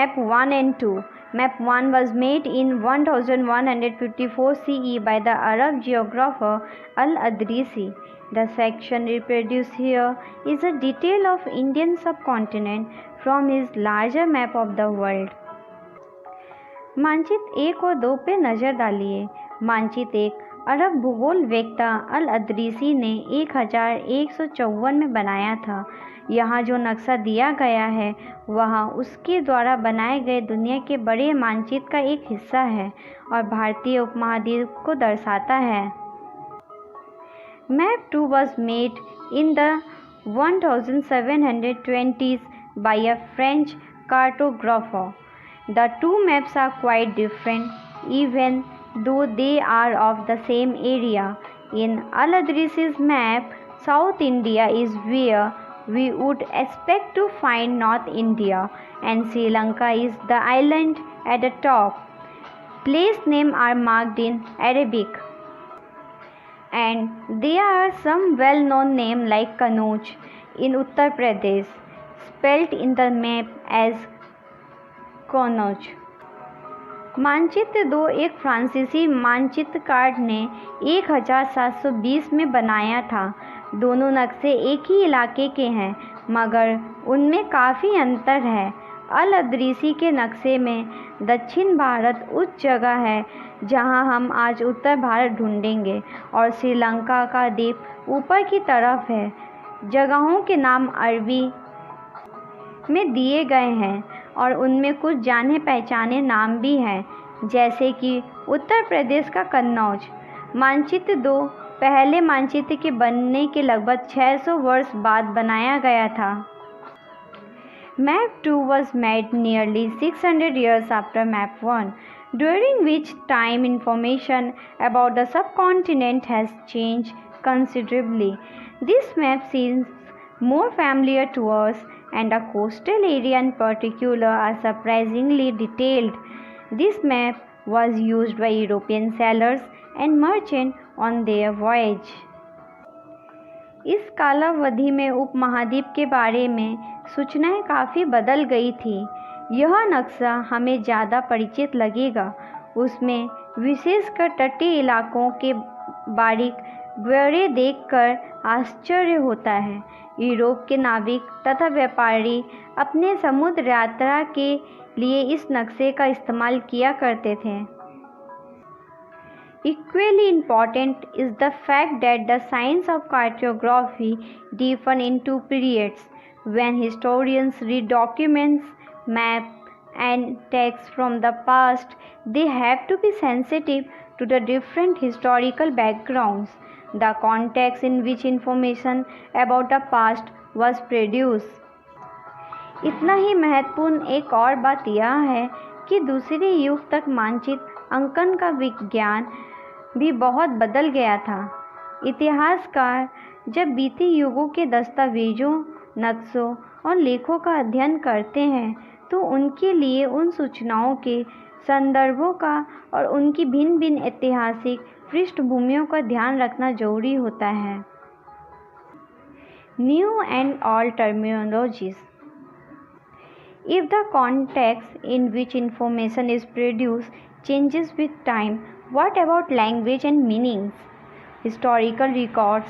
Map 1 and 2. Map 1 was made in 1154 CE by the Arab geographer Al-Adrisi. The section reproduced here is a detail of Indian subcontinent from his larger map of the world. मानचित्र 1 और 2 पे नज़र डालिए। मानचित्र 1 अरब भूगोल वेत्ता अल-अदरीसी ने 1154 में बनाया था। यहाँ जो नक्शा दिया गया है वह उसके द्वारा बनाए गए दुनिया के बड़े मानचित्र का एक हिस्सा है और भारतीय उपमहाद्वीप को दर्शाता है। Map 2 was made in the 1720s by a French cartographer. The two maps are quite different, even though they are of the same area. In Al-Adrisi's map, South India is where we would expect to find North India, and Sri Lanka is the island at the top. Place names are marked in Arabic, and there are some well-known names like Kannauj in Uttar Pradesh, spelled in the map as Kannauj. मानचित्र 2 एक फ्रांसीसी मानचित्रकार ने 1720 में बनाया था। दोनों नक्शे एक ही इलाके के हैं मगर उनमें काफ़ी अंतर है। अल-अदरीसी के नक्शे में दक्षिण भारत उस जगह है जहां हम आज उत्तर भारत ढूंढेंगे और श्रीलंका का द्वीप ऊपर की तरफ है। जगहों के नाम अरबी में दिए गए हैं और उनमें कुछ जाने पहचाने नाम भी हैं, जैसे कि उत्तर प्रदेश का कन्नौज। मानचित्र 2 पहले मानचित्र के बनने के लगभग 600 वर्ष बाद बनाया गया था। Map 2 was made nearly 600 years after Map 1, during which time information about the subcontinent has changed considerably. This map seems more familiar to us, and the coastal area in particular are surprisingly detailed. This map was used by European sailors and merchants on their voyage. इस कालावधि में उपमहाद्वीप के बारे में सूचनाएं काफ़ी बदल गई थी। यह नक्शा हमें ज़्यादा परिचित लगेगा। उसमें विशेषकर तटीय इलाकों के बारीक ब्यौरे देखकर आश्चर्य होता है। यूरोप के नाविक तथा व्यापारी अपने समुद्र यात्रा के लिए इस नक्शे का इस्तेमाल किया करते थे। Equally important is the fact that the science of cartography differs in two periods. When historians read documents, maps, and texts from the past, they have to be sensitive to the different historical backgrounds, the context in which information about the past was produced. इतना ही महत्वपूर्ण एक और बात यह है कि दूसरे युग तक मानचित्र अंकन का विज्ञान भी बहुत बदल गया था। इतिहासकार जब बीते युगों के दस्तावेजों, नक्शों और लेखों का अध्ययन करते हैं तो उनके लिए उन सूचनाओं के संदर्भों का और उनकी भिन्न भिन्न ऐतिहासिक पृष्ठभूमियों का ध्यान रखना जरूरी होता है। New and old terminologies. If the context in which information is produced changes with time, what about language and meanings? Historical records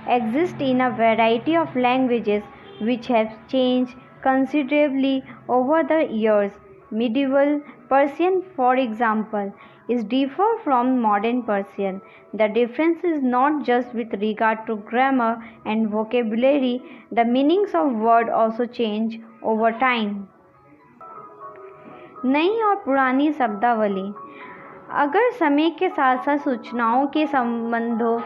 exist in a variety of languages which have changed considerably over the years. Medieval Persian, for example, is different from modern Persian. The difference is not just with regard to grammar and vocabulary, the meanings of words also change over time. नई और पुरानी शब्दावली। अगर समय के साथ साथ सूचनाओं के संबंधों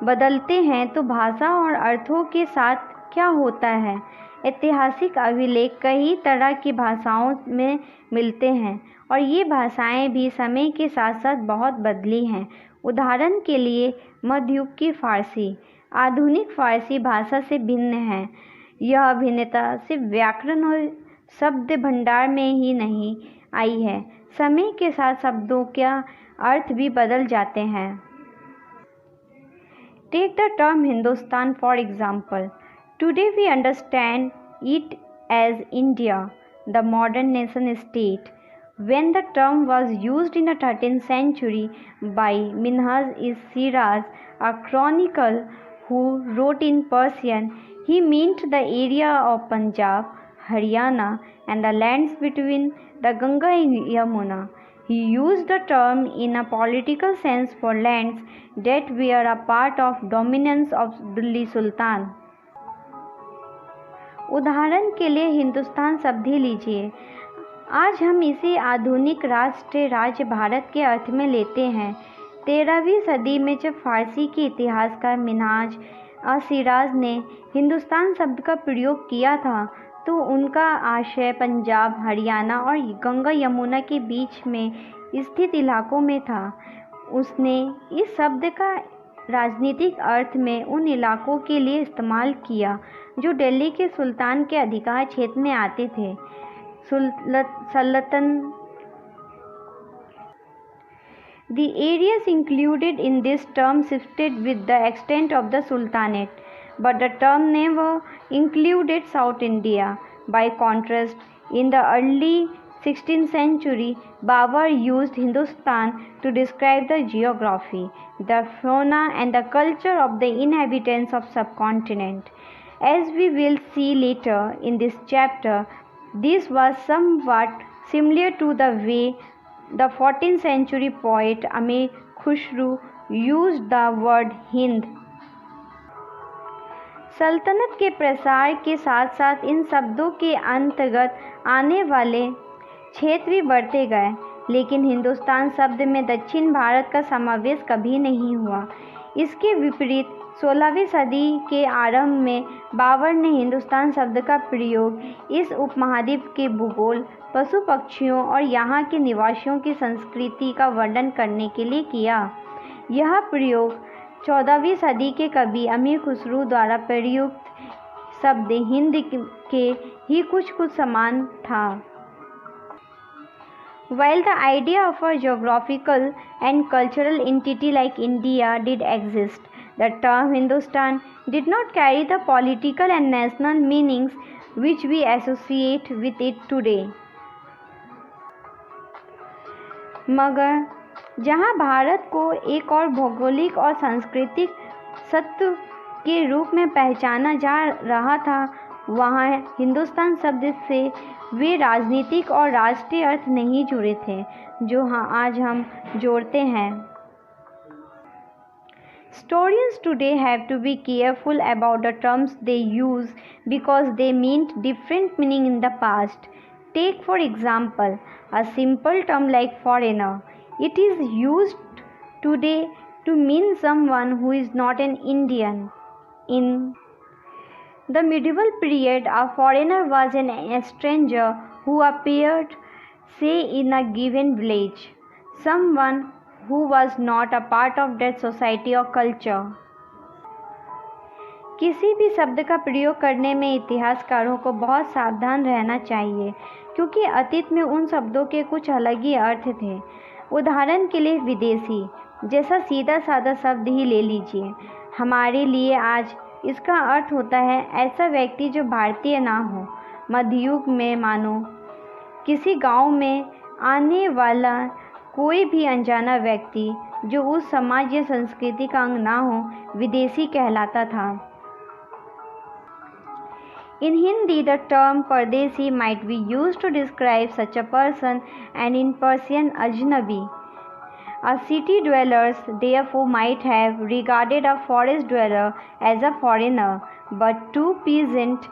बदलते हैं तो भाषा और अर्थों के साथ क्या होता है? ऐतिहासिक अभिलेख कई तरह की भाषाओं में मिलते हैं और ये भाषाएं भी समय के साथ साथ बहुत बदली हैं। उदाहरण के लिए मध्ययुग की फ़ारसी आधुनिक फ़ारसी भाषा से भिन्न है। यह भिन्नता सिर्फ व्याकरण और शब्द भंडार में ही नहीं आई है, समय के साथ शब्दों का अर्थ भी बदल जाते हैं। Take the term Hindustan for example. Today we understand it as India. the modern nation state. When the term was used in the 13th century by Minhaj-e-Shiraz, a chronicler who wrote in Persian, he meant the area of Punjab, Haryana, and the lands between the Ganga and Yamuna. He used the term in a political sense for lands that were a part of dominance of Delhi Sultan. उदाहरण के लिए हिंदुस्तान शब्द ही लीजिए। आज हम इसे आधुनिक राष्ट्र राज्य भारत के अर्थ में लेते हैं। 13वीं सदी में जब फारसी के इतिहासकार मिन्हाज-ए-शिराज ने हिंदुस्तान शब्द का प्रयोग किया था तो उनका आशय पंजाब, हरियाणा और गंगा यमुना के बीच में स्थित इलाकों में था। उसने इस शब्द का राजनीतिक अर्थ में उन इलाकों के लिए इस्तेमाल किया जो दिल्ली के सुल्तान के अधिकार क्षेत्र में आते थे। सल्तनत The areas included in this term shifted with the extent of the Sultanate, but the term never included South India. By contrast, in the early 16th century, Babur used Hindustan to describe the geography, the fauna and the culture of the inhabitants of subcontinent. As we will see later in this chapter, this was somewhat similar to the way the 14th century poet Amir Khusru used the word Hind. सल्तनत के प्रसार के साथ साथ इन शब्दों के अंतर्गत आने वाले क्षेत्र भी बढ़ते गए, लेकिन हिंदुस्तान शब्द में दक्षिण भारत का समावेश कभी नहीं हुआ। इसके विपरीत 16वीं सदी के आरंभ में बाबर ने हिंदुस्तान शब्द का प्रयोग इस उपमहाद्वीप के भूगोल, पशु पक्षियों और यहाँ के निवासियों की संस्कृति का वर्णन करने के लिए किया। यह प्रयोग 14वीं सदी के कवि अमीर खुसरू द्वारा प्रयुक्त शब्द हिंद के ही कुछ समान था। While the idea of a geographical and cultural entity like India did exist, the term Hindustan did not carry the political and national meanings which we associate with it today. मगर जहाँ भारत को एक और भौगोलिक और सांस्कृतिक सत्व के रूप में पहचाना जा रहा था, वहाँ हिंदुस्तान शब्द से वे राजनीतिक और राष्ट्रीय अर्थ नहीं जुड़े थे जो आज हम जोड़ते हैं। Historians today have to be careful about the terms they use because they meant different meaning in the past. Take for example a simple term like foreigner. It is used today to mean someone who is not an Indian. In the medieval period, a foreigner was a stranger who appeared, say, in a given village, someone who was not a part of that society or culture. किसी भी शब्द का प्रयोग करने में इतिहासकारों को बहुत सावधान रहना चाहिए क्योंकि अतीत में उन शब्दों के कुछ अलग ही अर्थ थे। उदाहरण के लिए विदेशी जैसा सीधा साधा शब्द ही ले लीजिए। हमारे लिए आज इसका अर्थ होता है ऐसा व्यक्ति जो भारतीय ना हो। मध्ययुग में मानो किसी गांव में आने वाला कोई भी अनजाना व्यक्ति जो उस समाज या संस्कृति का अंग ना हो विदेशी कहलाता था। In Hindi, the term Pardesi might be used to describe such a person, and in Persian, Ajnabi. A city dweller therefore might have regarded a forest dweller as a foreigner, but two peasants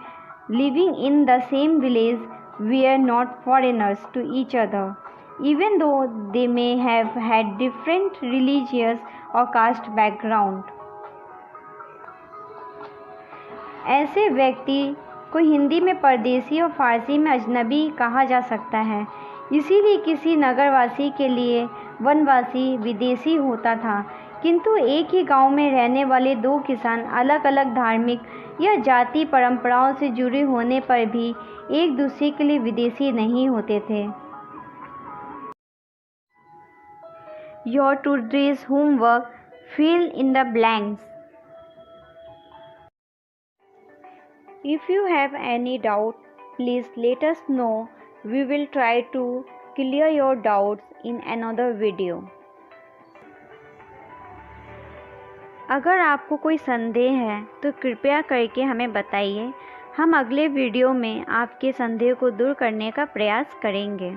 living in the same village were not foreigners to each other, even though they may have had different religious or caste background. ऐसे व्यक्ति को हिंदी में परदेसी और फारसी में अजनबी कहा जा सकता है। इसीलिए किसी नगरवासी के लिए वनवासी विदेशी होता था, किंतु एक ही गांव में रहने वाले दो किसान अलग अलग धार्मिक या जाति परंपराओं से जुड़े होने पर भी एक दूसरे के लिए विदेशी नहीं होते थे। Your today's homework, fill in the blanks. If you have any doubt, please let us know We will try to clear your doubts in another video. अगर आपको कोई संदेह है तो कृपया करके हमें बताइए। हम अगले वीडियो में आपके संदेह को दूर करने का प्रयास करेंगे।